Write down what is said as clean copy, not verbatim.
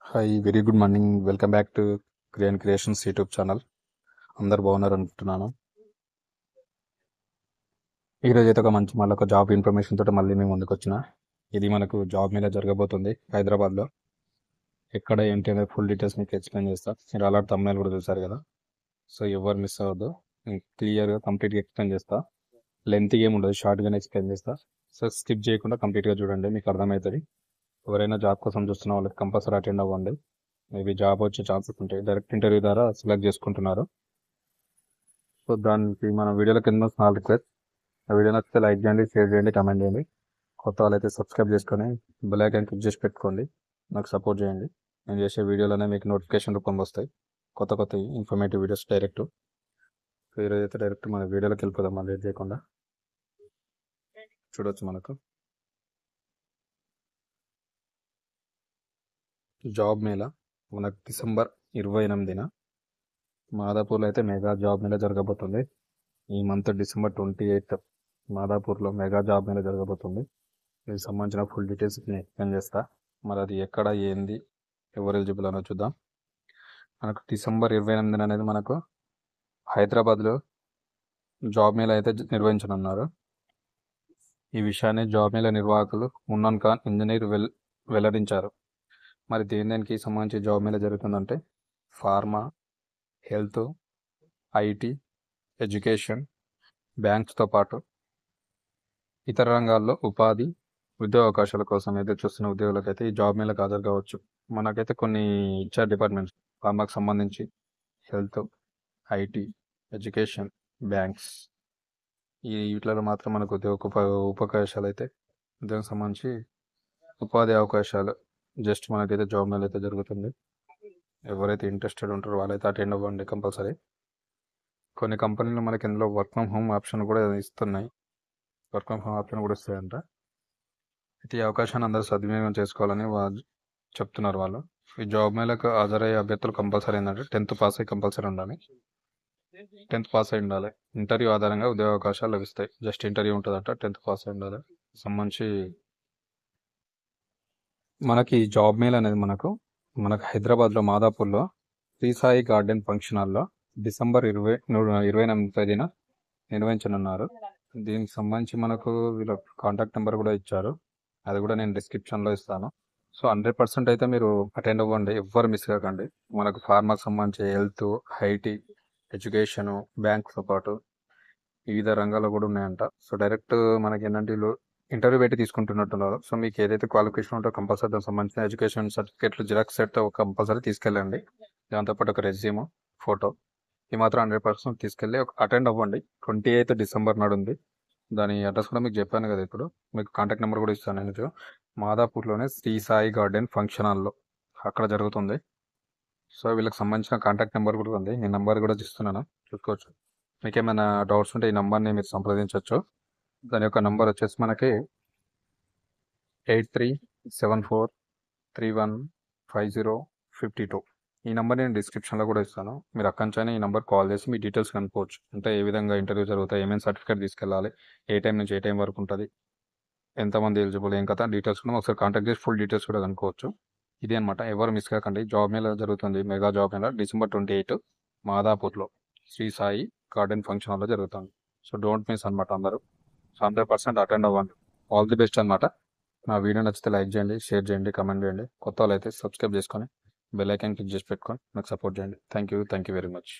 Hi very good morning. Welcome back to Kriyan Creations YouTube channel. అందరు బాగున్నారు అనుకుంటున్నాను. ఈరోజు అయితే మళ్ళీ ఒక జాబ్ ఇన్ఫర్మేషన్ తోటి మళ్ళీ మేము ముందుకు వచ్చిన. ఇది మనకు జాబ్ మీద జరగబోతుంది హైదరాబాద్లో. ఎక్కడ ఏంటి అనేది ఫుల్ డీటెయిల్స్ మీకు ఎక్స్ప్లెయిన్ చేస్తా. మీరు అలాంటి తమ్ముళ్ళు కూడా చూసారు కదా, సో ఎవరు మిస్ అవ్వద్దు. క్లియర్గా కంప్లీట్గా ఎక్స్ప్లెయిన్ చేస్తా. లెంత్ ఏమి ఉండదు, షార్ట్గానే ఎక్స్ప్లెయిన్ చేస్తా. సో స్కిప్ చేయకుండా కంప్లీట్గా చూడండి, మీకు అర్థమవుతుంది. ఎవరైనా జాబ్ కోసం చూస్తున్న వాళ్ళకి కంపల్సరీ అటెండ్ అవ్వండి. మేబీ జాబ్ వచ్చే ఛాన్సెస్ ఉంటాయి. డైరెక్ట్ ఇంటర్వ్యూ ద్వారా సెలెక్ట్ చేసుకుంటున్నారు. సో దానికి మన వీడియోలో కింద స్మాల్ రిక్వెస్ట్. ఆ వీడియో నచ్చితే లైక్ చేయండి, షేర్ చేయండి, కమెంట్ చేయండి. కొత్త వాళ్ళైతే సబ్స్క్రైబ్ చేసుకొని బెల్ ఐకాన్ క్లిక్ చేసి పెట్టుకోండి. నాకు సపోర్ట్ చేయండి. నేను చేసే వీడియోలోనే మీకు నోటిఫికేషన్ రూపంలో వస్తాయి కొత్త కొత్త ఇన్ఫర్మేటివ్ వీడియోస్ డైరెక్ట్. సో ఈరోజు అయితే డైరెక్ట్ మన వీడియోలోకి వెళ్ళిపోదాం. మనం లేట్ చేయకుండా చూడొచ్చు. మనకు జాబ్ మేళా మనకు డిసెంబర్ 28న మాదాపూర్లో అయితే మెగా జాబ్ మేళా జరగబోతుంది. ఈ మంత్ డిసెంబర్ 28 మాదాపూర్లో మెగా జాబ్ మేళా జరగబోతుంది. దీనికి సంబంధించిన ఫుల్ డీటెయిల్స్ నేను ఎక్స్ప్లెయిన్ చేస్తా. మరి అది ఎక్కడ, ఏంది, ఎవరు ఎలిజిబుల్ అనో చూద్దాం. మనకు డిసెంబర్ 28 అనేది మనకు హైదరాబాద్లో జాబ్ మేళా అయితే నిర్వహించనున్నారు. ఈ విషయాన్ని జాబ్ మేళా నిర్వాహకులు మున్నాన్ ఖాన్ ఇంజనీర్ వెల్లడించారు. మరి దేనికి సంబంధించి జాబ్ మేళా జరుగుతుందంటే ఫార్మా, హెల్త్, ఐటీ, ఎడ్యుకేషన్, బ్యాంక్స్తో పాటు ఇతర రంగాల్లో ఉపాధి, ఉద్యోగ అవకాశాల కోసం ఎదురు చూస్తున్న ఉద్యోగులకైతే ఈ జాబ్ మేళకు హాజరు కావచ్చు. మనకైతే కొన్ని ఇచ్చారు డిపార్ట్మెంట్స్. ఫార్మాకి సంబంధించి హెల్త్, ఐటీ, ఎడ్యుకేషన్, బ్యాంక్స్, ఈ వీటిలో మాత్రం మనకు ఉపకాశాలు అయితే ఉద్యోగం సంబంధించి ఉపాధి అవకాశాలు జస్ట్ మనకైతే జాబ్ మేళ అయితే జరుగుతుంది. ఎవరైతే ఇంట్రెస్టెడ్ ఉంటారో వాళ్ళైతే అటెండ్ అవ్వండి కంపల్సరీ. కొన్ని కంపెనీలు మనకి ఇందులో వర్క్ ఫ్రమ్ హోమ్ ఆప్షన్ కూడా ఇస్తున్నాయి. వర్క్ ఫ్రమ్ హోమ్ ఆప్షన్ కూడా ఇస్తాయంట. అయితే ఈ అవకాశాన్ని అందరూ సద్వినియోగం చేసుకోవాలని చెప్తున్నారు వాళ్ళు. ఈ జాబ్ మేళకు హాజరయ్యే అభ్యర్థులు కంపల్సరీ ఏంటంటే 10th పాస్ అయ్యి కంపల్సరీ ఉండాలి. 10th పాస్ అయి ఉండాలి. ఇంటర్వ్యూ ఆధారంగా ఉద్యోగ అవకాశాలు లభిస్తాయి. జస్ట్ ఇంటర్వ్యూ ఉంటుందంట, 10th పాస్ అయి ఉండాలి. సంబంధించి మనకి జాబ్ మేళ అనేది మనకు హైదరాబాద్లో మాదాపూర్లో శ్రీ సాయి గార్డెన్ ఫంక్షన్ హాల్లో డిసెంబర్ 28వ తేదీన నిర్వహించనున్నారు. దీనికి సంబంధించి మనకు వీళ్ళ కాంటాక్ట్ నెంబర్ కూడా ఇచ్చారు. అది కూడా నేను డిస్క్రిప్షన్లో ఇస్తాను. సో 100% అయితే మీరు అటెండ్ అవ్వండి, ఎవ్వరు మిస్ కాకండి. మనకు ఫార్మాకి సంబంధించి హెల్త్, ఐటీ, ఎడ్యుకేషను, బ్యాంక్తో పాటు వివిధ రంగాల్లో కూడా ఉన్నాయంట. సో డైరెక్ట్ మనకి ఏంటంటే వీళ్ళు ఇంటర్వ్యూ పెట్టి తీసుకుంటున్నట్టున్నారు. సో మీకు ఏదైతే క్వాలిఫికేషన్ ఉంటో కంపల్సరీ దానికి సంబంధించిన ఎడ్యుకేషన్ సర్టిఫికేట్లు జిరాక్స్ సెట్ కంపల్సరీ తీసుకెళ్ళండి. దాంతోపాటు ఒక రెజ్యూమ్, ఫోటో, ఈ మాత్రం 100% తీసుకెళ్ళి అటెండ్ అవ్వండి. 28 డిసెంబర్ నాడు ఉంది. దాని అడ్రస్ కూడా మీకు చెప్పాను కదా. ఇప్పుడు మీకు కాంటాక్ట్ నెంబర్ కూడా ఇస్తాను. నేను మాదాపూర్లోనే శ్రీ సాయి గార్డెన్ ఫంక్షన్ హాల్లో అక్కడ జరుగుతుంది. సో వీళ్ళకి సంబంధించిన కాంటాక్ట్ నెంబర్ కూడా ఉంది. ఈ నెంబర్ కూడా ఇస్తున్నాను, చూసుకోవచ్చు. మీకు ఏమైనా డౌట్స్ ఉంటే ఈ నెంబర్ని మీరు సంప్రదించవచ్చు. దాని యొక్క నెంబర్ వచ్చేసి మనకి 8374315052. ఈ నెంబర్ నేను డిస్క్రిప్షన్లో కూడా ఇస్తాను. మీరు అక్కడి నుంచి ఈ నెంబర్ కాల్ చేసి మీ డీటెయిల్స్ కనుక్కోవచ్చు. అంటే ఏ విధంగా ఇంటర్వ్యూ జరుగుతాయి, ఏమేమి సర్టిఫికేట్ తీసుకెళ్ళాలి, ఏ టైం నుంచి ఏ టైం వరకు ఉంటుంది, ఎంతమంది ఎలిజిబుల్, ఏం కదా డీటెయిల్స్ కూడా ఒకసారి కాంటాక్ట్ చేసి ఫుల్ డీటెయిల్స్ కూడా కనుక్కోవచ్చు. ఇది అనమాట. ఎవరు మిస్ కాకండి. జాబ్ మేళ జరుగుతుంది, మెగా జాబ్ మేళ డిసెంబర్ 28 మాదాపూర్లో శ్రీ సాయి గార్డెన్ ఫంక్షన్ హాల్లో జరుగుతుంది. సో డోంట్ మిస్ అనమాట. అందరూ 100% అటెండ్ అవ్వండి. ఆల్ ది బెస్ట్ అనమాట. నా వీడియో నచ్చితే లైక్ చేయండి, షేర్ చేయండి, కమెంట్ చేయండి. కొత్త వాళ్ళు అయితే సబ్స్క్రైబ్ చేసుకొని బెల్ ఐకాన్ క్లిక్ చేసి పెట్టుకొని నాకు సపోర్ట్ చేయండి. Thank you very much.